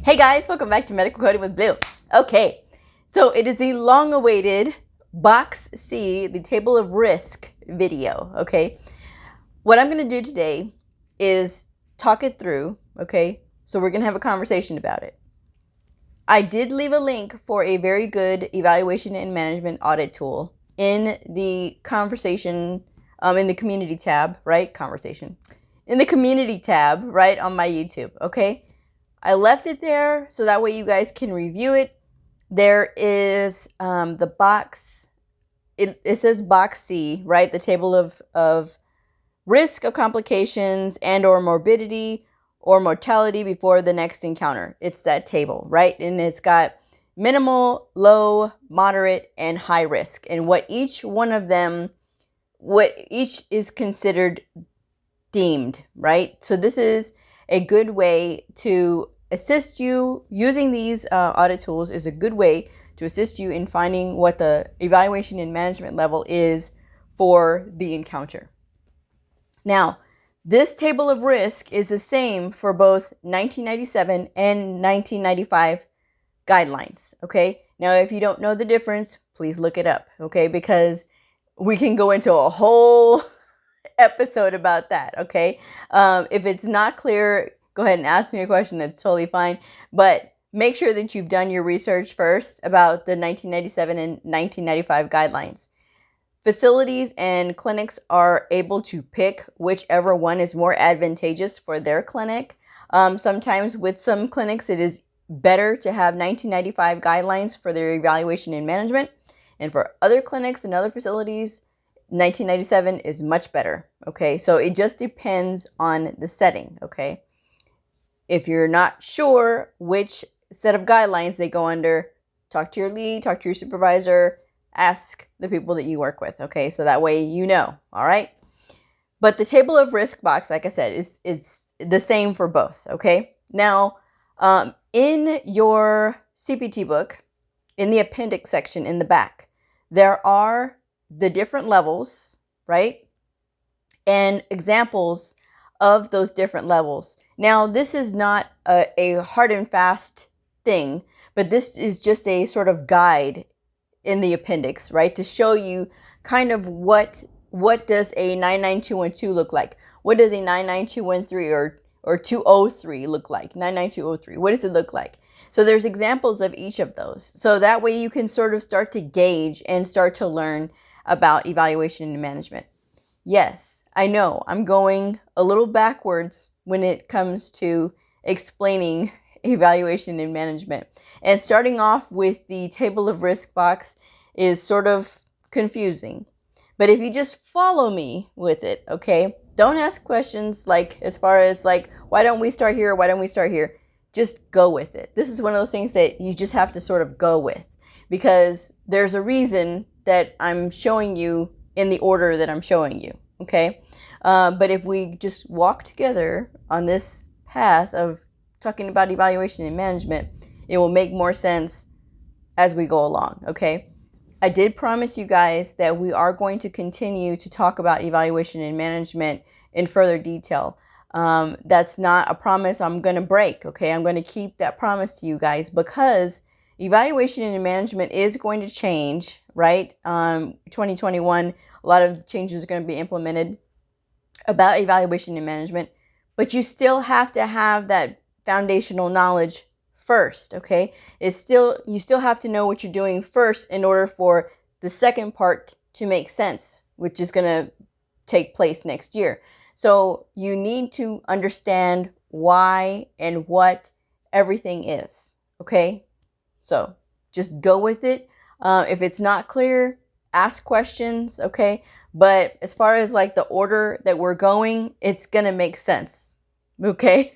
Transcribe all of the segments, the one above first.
Hey guys, welcome back to Medical Coding with Blue. Okay, so it is the long-awaited Box C, the table of risk video, okay? What I'm going to do today is talk it through, okay? So we're going to have a conversation about it. I did leave a link for a very good evaluation and management audit tool in the conversation, in the community tab, right? In the community tab, right, on my YouTube, okay? I left it there so that way you guys can review it. There is the box, it says box C, right? The table of risk of complications and or morbidity or mortality before the next encounter. It's that table, right? And it's got minimal, low, moderate, and high risk. And what each one of them, what each is considered deemed, right? So this is a good way to assist you. Using these audit tools is a good way to assist you in finding what the evaluation and management level is for the encounter. Now, this table of risk is the same for both 1997 and 1995 guidelines, okay? Now, if you don't know the difference, please look it up, okay? Because we can go into a whole episode about that, okay? If it's not clear, go ahead and ask me a question. It's totally fine. But make sure that you've done your research first about the 1997 and 1995 guidelines. Facilities and clinics are able to pick whichever one is more advantageous for their clinic. Sometimes with some clinics, it is better to have 1995 guidelines for their evaluation and management. And for other clinics and other facilities, 1997 is much better, okay? So it just depends on the setting, okay? If you're not sure which set of guidelines they go under, talk to your lead, talk to your supervisor, ask the people that you work with, okay? So that way you know, all right? But the table of risk box, like I said, is the same for both, okay? Now, in your CPT book, in the appendix section in the back, there are the different levels, right? And examples of those different levels. Now, this is not a hard and fast thing, but this is just a sort of guide in the appendix, right? To show you kind of what does a 99212 look like? What does a 99213 or 203 look like? 99203, what does it look like? So there's examples of each of those. So that way you can sort of start to gauge and start to learn about evaluation and management. Yes, I know I'm going a little backwards when it comes to explaining evaluation and management. And starting off with the table of risk box is sort of confusing. But if you just follow me with it, okay? Don't ask questions like as far as like, why don't we start here? Why don't we start here? Just go with it. This is one of those things that you just have to sort of go with, because there's a reason that I'm showing you in the order that I'm showing you, okay? But if we just walk together on this path of talking about evaluation and management, it will make more sense as we go along, okay? I did promise you guys that we are going to continue to talk about evaluation and management in further detail. That's not a promise I'm going to break, okay? I'm going to keep that promise to you guys because evaluation and management is going to change, right? 2021, a lot of changes are going to be implemented about evaluation and management, but you still have to have that foundational knowledge first, okay? You still have to know what you're doing first in order for the second part to make sense, which is going to take place next year. So you need to understand why and what everything is, okay? So just go with it. If it's not clear, ask questions, okay? But as far as like the order that we're going, it's going to make sense, okay?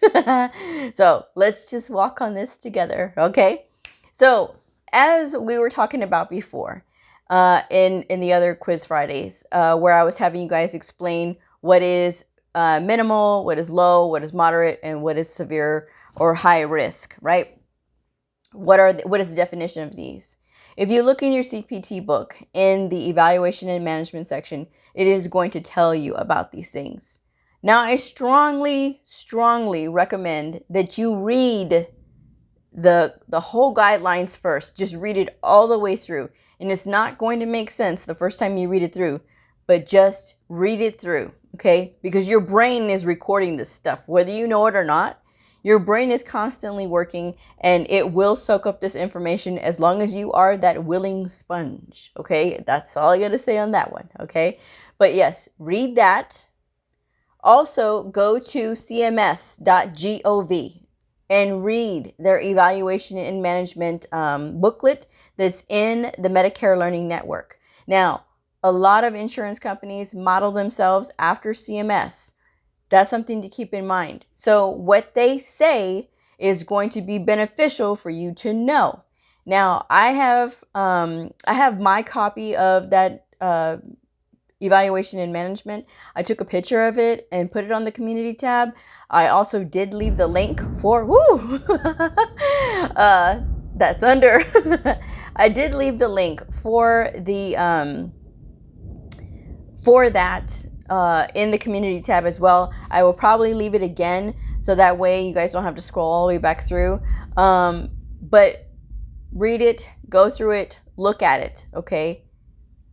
So let's just walk on this together, okay? So as we were talking about before, in the other Quiz Fridays, where I was having you guys explain what is minimal, what is low, what is moderate, and what is severe or high risk, right? What is the definition of these? If you look in your CPT book in the evaluation and management section, it is going to tell you about these things. Now, I strongly recommend that you read the whole guidelines first. Just read it all the way through. And it's not going to make sense the first time you read it through, but just read it through, okay? Because your brain is recording this stuff, whether you know it or not. Your brain is constantly working, and it will soak up this information as long as you are that willing sponge, okay? That's all I got to say on that one, okay? But yes, read that. Also, go to cms.gov and read their evaluation and management booklet that's in the Medicare Learning Network. Now, a lot of insurance companies model themselves after CMS. That's something to keep in mind. So what they say is going to be beneficial for you to know. Now, I have my copy of that evaluation and management. I took a picture of it and put it on the community tab. I also did leave the link for that thunder. I did leave the link for the for that in the community tab as well. I will probably leave it again so that way you guys don't have to scroll all the way back through. But read it, go through it, look at it, okay?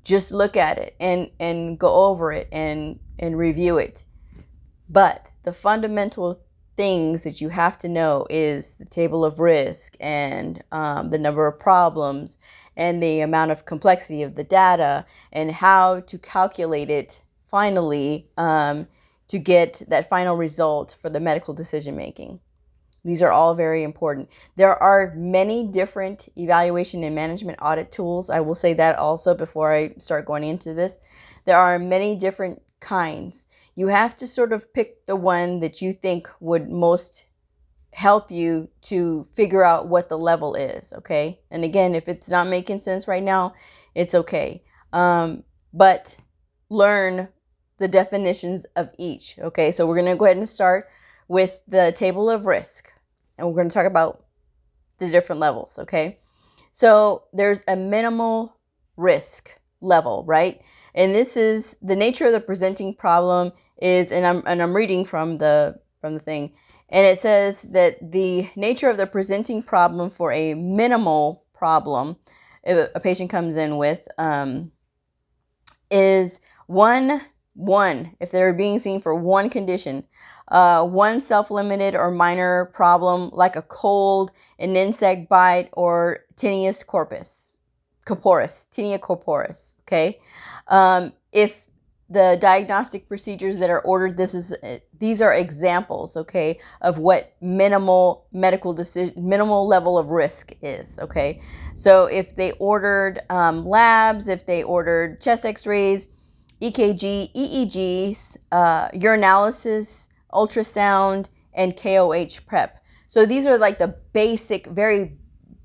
Just look at it and go over it and review it. But the fundamental things that you have to know is the table of risk and the number of problems and the amount of complexity of the data and how to calculate it finally to get that final result for the medical decision making. These are all very important. There are many different evaluation and management audit tools. I will say that also before I start going into this. There are many different kinds. You have to sort of pick the one that you think would most help you to figure out what the level is, okay? And again, if it's not making sense right now, it's okay. But learn the definitions of each, okay? So we're going to go ahead and start with the table of risk, and we're going to talk about the different levels, okay? So there's a minimal risk level, right? And this is the nature of the presenting problem is, and I'm reading from the thing, and it says that the nature of the presenting problem for a minimal problem, if a patient comes in with, is one, if they're being seen for one condition, one self-limited or minor problem like a cold, an insect bite, or tinea corporis, okay? If the diagnostic procedures that are ordered, these are examples, okay, of what minimal level of risk is, okay? So if they ordered labs, if they ordered chest x-rays, EKG, EEGs, urinalysis, ultrasound, and KOH prep. So these are like the basic, very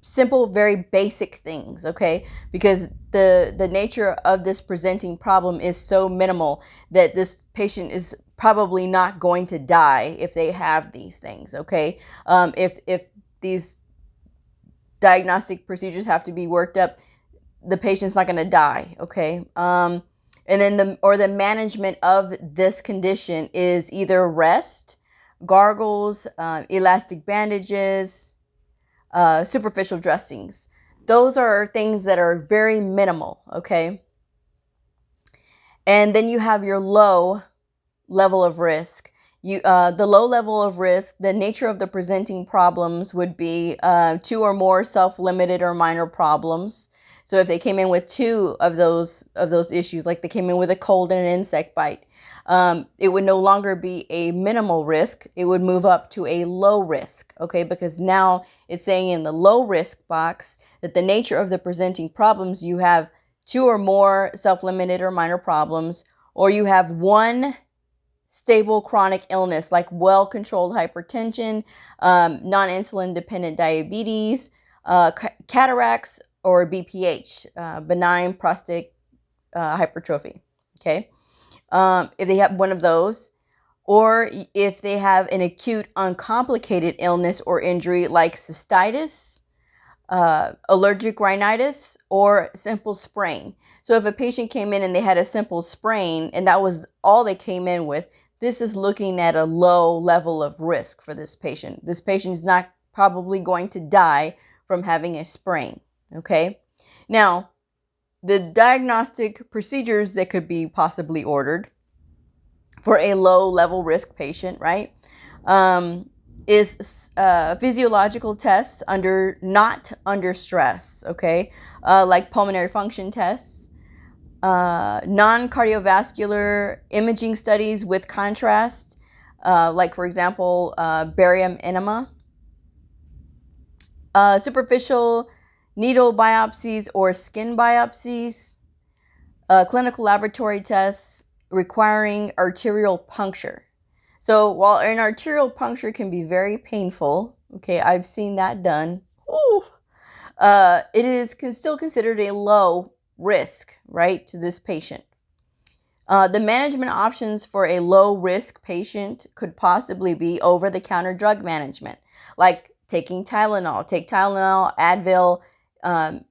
simple, very basic things, okay? Because the nature of this presenting problem is so minimal that this patient is probably not going to die if they have these things, okay? If these diagnostic procedures have to be worked up, the patient's not going to die, okay? And then the management of this condition is either rest, gargles, elastic bandages, superficial dressings. Those are things that are very minimal, okay? And then you have your low level of risk. The low level of risk, the nature of the presenting problems would be 2 or more self-limited or minor problems. So if they came in with 2 of those issues, like they came in with a cold and an insect bite, it would no longer be a minimal risk. It would move up to a low risk, okay? Because now it's saying in the low risk box that the nature of the presenting problems, you have 2 or more self-limited or minor problems, or you have 1 stable chronic illness like well-controlled hypertension, non-insulin dependent diabetes, cataracts, or BPH, benign prostatic hypertrophy, okay? If they have one of those, or if they have an acute uncomplicated illness or injury like cystitis, allergic rhinitis, or simple sprain. So if a patient came in and they had a simple sprain and that was all they came in with, this is looking at a low level of risk for this patient. This patient is not probably going to die from having a sprain. Okay. Now, the diagnostic procedures that could be possibly ordered for a low level risk patient, right, is physiological tests not under stress, okay, like pulmonary function tests, non-cardiovascular imaging studies with contrast, like for example, barium enema, superficial needle biopsies or skin biopsies, clinical laboratory tests requiring arterial puncture. So while an arterial puncture can be very painful, okay, I've seen that done. Ooh, it is still considered a low risk, right, to this patient. The management options for a low risk patient could possibly be over-the-counter drug management, like taking Tylenol. Take Tylenol, Advil,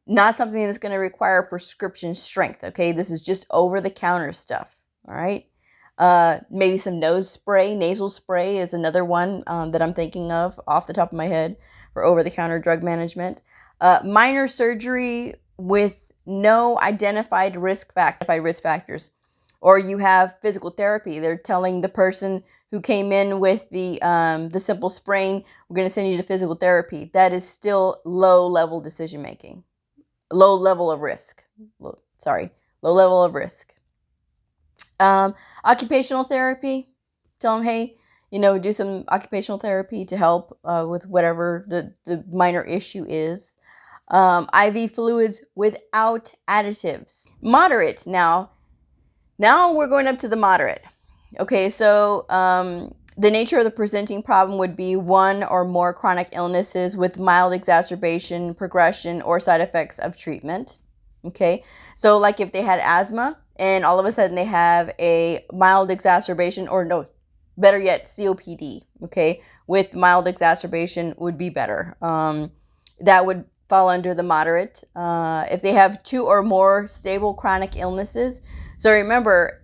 not something that's going to require prescription strength, okay? This is just over-the-counter stuff, all right? Maybe some nasal spray is another one that I'm thinking of off the top of my head for over-the-counter drug management. Minor surgery with no identified risk factors. Or you have physical therapy. They're telling the person who came in with the simple sprain, we're going to send you to physical therapy. That is still low level decision making, low level of risk. Low level of risk. Occupational therapy. Tell them, hey, do some occupational therapy to help with whatever the minor issue is. IV fluids without additives. Moderate now. Now we're going up to the moderate. Okay, so the nature of the presenting problem would be one or more chronic illnesses with mild exacerbation, progression, or side effects of treatment. Okay, so like if they had asthma and all of a sudden they have a mild exacerbation, or no, better yet, COPD, okay, with mild exacerbation would be better. That would fall under the moderate. If they have two or more stable chronic illnesses, so remember,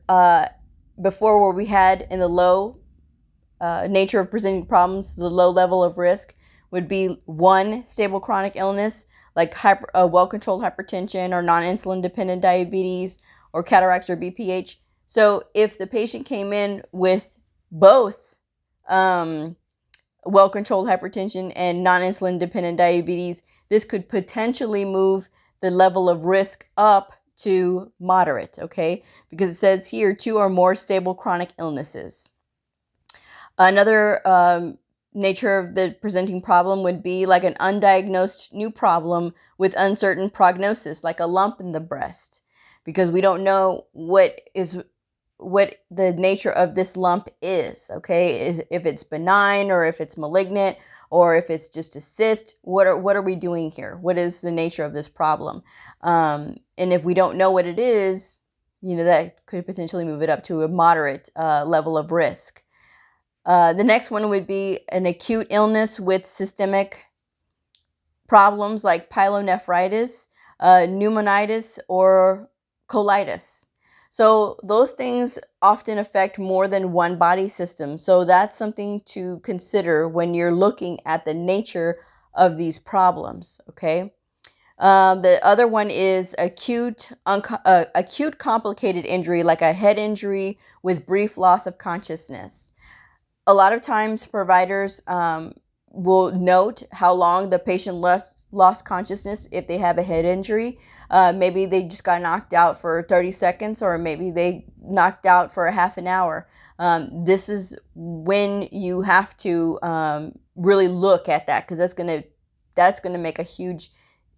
before where we had in the low nature of presenting problems, the low level of risk would be one stable chronic illness, like well-controlled hypertension or non-insulin dependent diabetes or cataracts or BPH. So if the patient came in with both well-controlled hypertension and non-insulin dependent diabetes, this could potentially move the level of risk up to moderate, okay? Because it says here, two or more stable chronic illnesses. Another nature of the presenting problem would be like an undiagnosed new problem with uncertain prognosis, like a lump in the breast, because we don't know what the nature of this lump is, okay? If it's benign or if it's malignant or if it's just a cyst. What are we doing here? What is the nature of this problem? And if we don't know what it is, that could potentially move it up to a moderate level of risk. The next one would be an acute illness with systemic problems like pyelonephritis, pneumonitis, or colitis. So those things often affect more than one body system. So that's something to consider when you're looking at the nature of these problems, okay? The other one is acute complicated injury, like a head injury with brief loss of consciousness. A lot of times providers will note how long the patient lost consciousness if they have a head injury. Maybe they just got knocked out for 30 seconds, or maybe they knocked out for a half an hour. This is when you have to really look at that, because that's gonna make a huge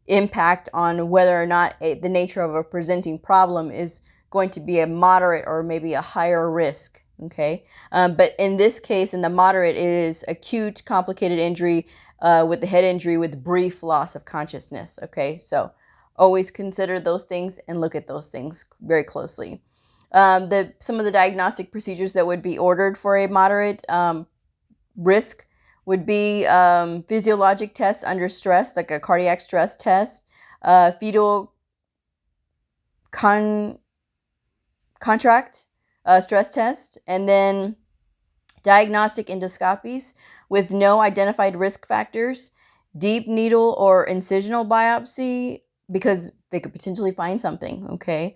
impact on whether or not the nature of a presenting problem is going to be a moderate or maybe a higher risk. Okay, but in this case, in the moderate, it is acute complicated injury with the head injury with brief loss of consciousness. Okay, so always consider those things and look at those things very closely. Some of the diagnostic procedures that would be ordered for a moderate risk would be physiologic tests under stress, like a cardiac stress test, fetal contract stress test, and then diagnostic endoscopies, with no identified risk factors, deep needle or incisional biopsy, because they could potentially find something, okay?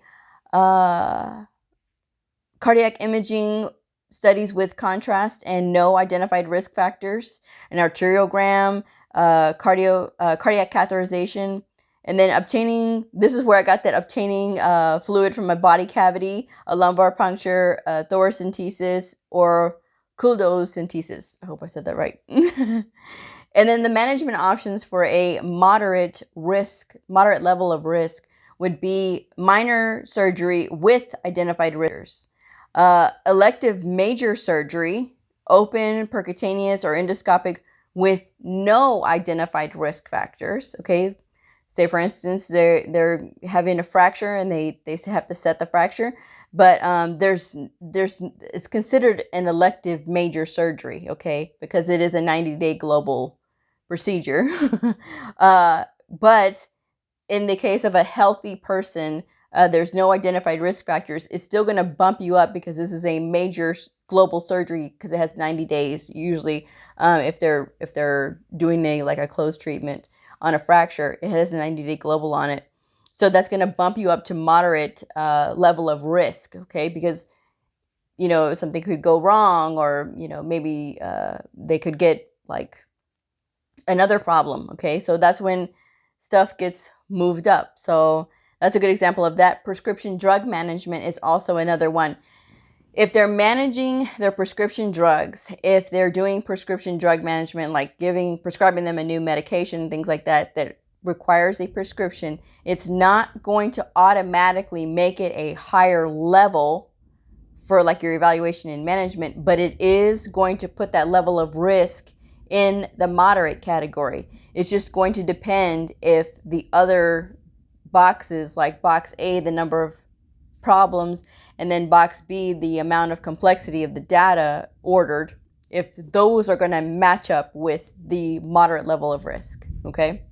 Cardiac imaging studies with contrast and no identified risk factors, an arteriogram, cardiac catheterization, and then obtaining, this is where I got that, obtaining fluid from a body cavity, a lumbar puncture, thoracentesis, or culdocentesis. I hope I said that right. And then the management options for a moderate level of risk would be minor surgery with identified risks, elective major surgery, open, percutaneous, or endoscopic with no identified risk factors. Okay, say for instance they're having a fracture and they have to set the fracture, but there's it's considered an elective major surgery, okay, because it is a 90-day global procedure. But in the case of a healthy person, there's no identified risk factors. It's still going to bump you up because this is a major global surgery because it has 90 days usually. If they're doing a closed treatment on a fracture, it has a 90-day global on it. So that's going to bump you up to moderate level of risk, okay? Because something could go wrong, or maybe they could get like another problem, okay? So that's when stuff gets moved up. So that's a good example of that. Prescription drug management is also another one. If they're managing their prescription drugs, if they're doing prescription drug management, like prescribing them a new medication, things like that, that requires a prescription, it's not going to automatically make it a higher level for like your evaluation and management, but it is going to put that level of risk in the moderate category. It's just going to depend if the other boxes, like box A, the number of problems, and then box B, the amount of complexity of the data ordered, if those are going to match up with the moderate level of risk, okay?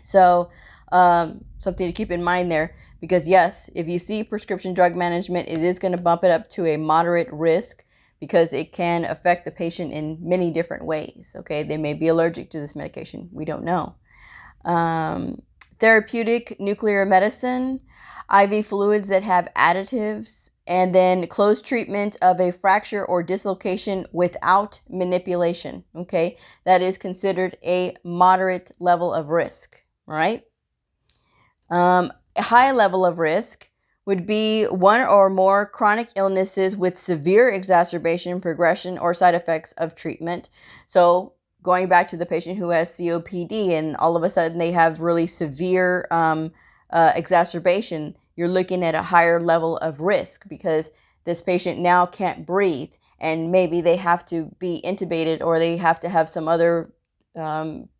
So something to keep in mind there, because yes, if you see prescription drug management, it is going to bump it up to a moderate risk, because it can affect the patient in many different ways, okay? They may be allergic to this medication. We don't know. Therapeutic nuclear medicine, IV fluids that have additives, and then closed treatment of a fracture or dislocation without manipulation, okay? That is considered a moderate level of risk, right? A high level of risk would be one or more chronic illnesses with severe exacerbation, progression, or side effects of treatment. So going back to the patient who has COPD and all of a sudden they have really severe exacerbation, you're looking at a higher level of risk because this patient now can't breathe and maybe they have to be intubated or they have to have some other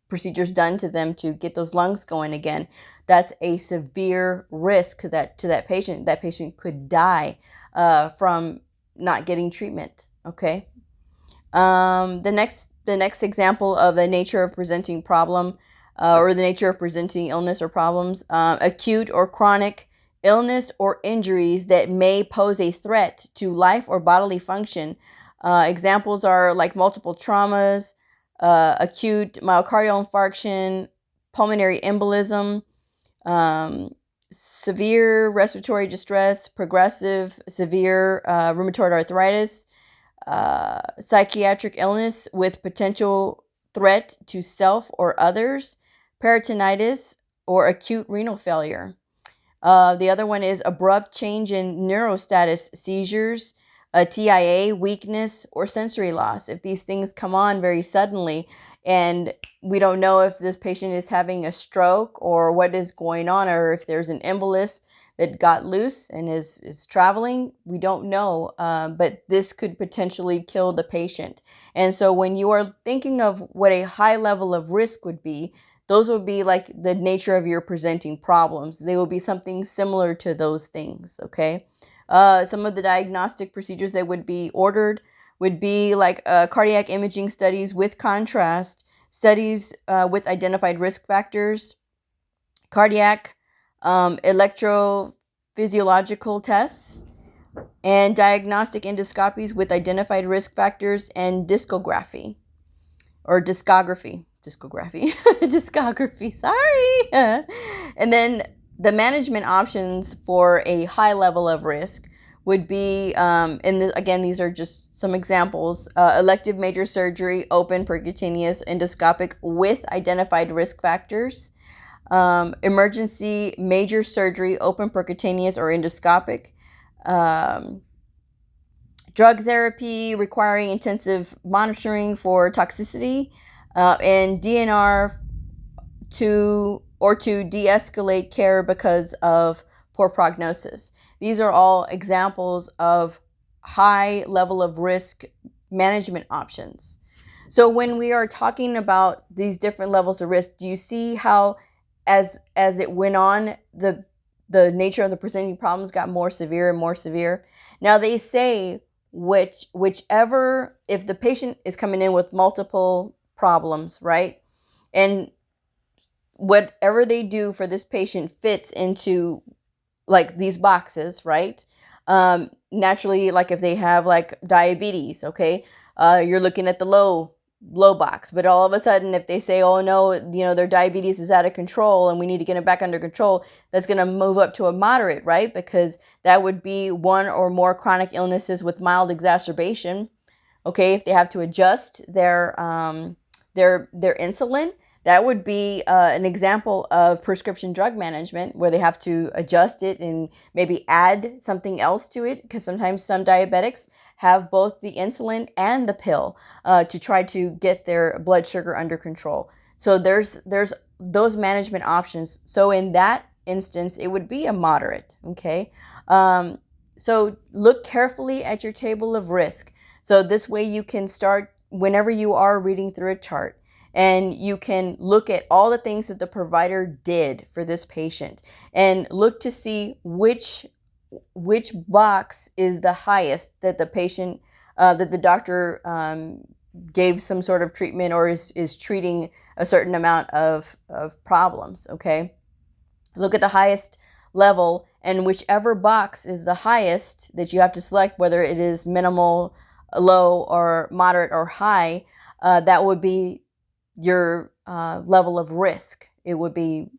procedures done to them to get those lungs going again. That's a severe risk to that patient. That patient could die from not getting treatment, okay? The next example of the nature of presenting problem or the nature of presenting illness or problems, acute or chronic illness or injuries that may pose a threat to life or bodily function. Examples are like multiple traumas, acute myocardial infarction, pulmonary embolism, severe respiratory distress, progressive severe rheumatoid arthritis, psychiatric illness with potential threat to self or others, peritonitis, or acute renal failure. The other one is abrupt change in neurostatus, seizures, TIA, weakness, or sensory loss. If these things come on very suddenly and we don't know if this patient is having a stroke or what is going on, or if there's an embolus that got loose and is traveling, we don't know, but this could potentially kill the patient. And so when you are thinking of what a high level of risk would be, those would be like the nature of your presenting problems. They will be something similar to those things, okay? Some of the diagnostic procedures that would be ordered would be like cardiac imaging studies with contrast, studies with identified risk factors, cardiac electrophysiological tests, and diagnostic endoscopies with identified risk factors, and discography. or discography, discography, sorry. And then the management options for a high level of risk would be, again, these are just some examples, elective major surgery, open, percutaneous, endoscopic with identified risk factors, emergency major surgery, open, percutaneous, or endoscopic, drug therapy requiring intensive monitoring for toxicity, and DNR to de-escalate care because of poor prognosis. These are all examples of high level of risk management options. So when we are talking about these different levels of risk, do you see how as it went on, the nature of the presenting problems got more severe and more severe? Now they say whichever, if the patient is coming in with multiple problems, right? And whatever they do for this patient fits into like these boxes, right? Naturally, like if they have like diabetes, okay, you're looking at the low box. But all of a sudden, if they say, oh no, their diabetes is out of control and we need to get it back under control, that's going to move up to a moderate, right? Because that would be one or more chronic illnesses with mild exacerbation. Okay, if they have to adjust their insulin, that would be an example of prescription drug management where they have to adjust it and maybe add something else to it, because sometimes some diabetics have both the insulin and the pill to try to get their blood sugar under control. So there's those management options. So in that instance, it would be a moderate, okay? So look carefully at your table of risk. So this way you can start whenever you are reading through a chart, and you can look at all the things that the provider did for this patient and look to see which box is the highest that the patient, that the doctor gave some sort of treatment or is treating a certain amount of problems, okay? Look at the highest level, and whichever box is the highest that you have to select, whether it is minimal, low, or moderate, or high, that would be your level of risk. It would be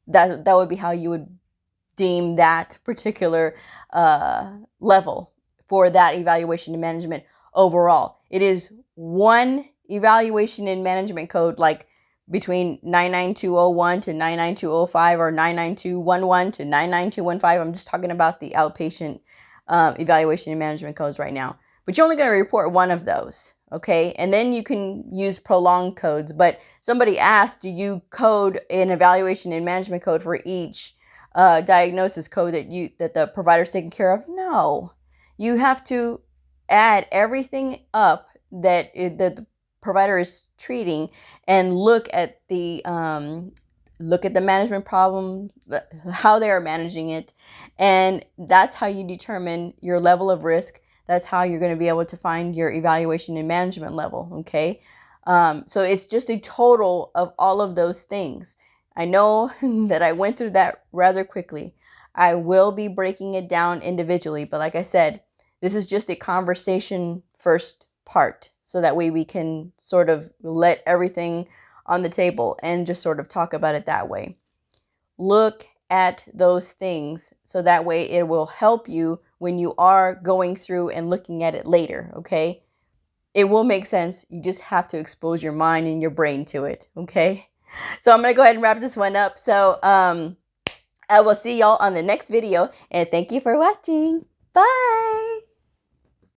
that would be how you would deem that particular level for that evaluation and management overall. It is one evaluation and management code, like between 99201 to 99205 or 99211 to 99215. I'm just talking about the outpatient evaluation and management codes right now. But you're only going to report one of those, okay? And then you can use prolonged codes. But somebody asked, do you code an evaluation and management code for each diagnosis code that the provider's taking care of? No. You have to add everything up that the provider is treating and look at the management problem, how they are managing it, and that's how you determine your level of risk. That's how you're going to be able to find your evaluation and management level, okay? So it's just a total of all of those things. I know that I went through that rather quickly. I will be breaking it down individually, but like I said, this is just a conversation first part, so that way we can sort of let everything on the table and just sort of talk about it that way. Look at those things so that way it will help you when you are going through and looking at it later, okay? It will make sense. You just have to expose your mind and your brain to it, okay? So I'm going to go ahead and wrap this one up. So I will see y'all on the next video, and thank you for watching. Bye!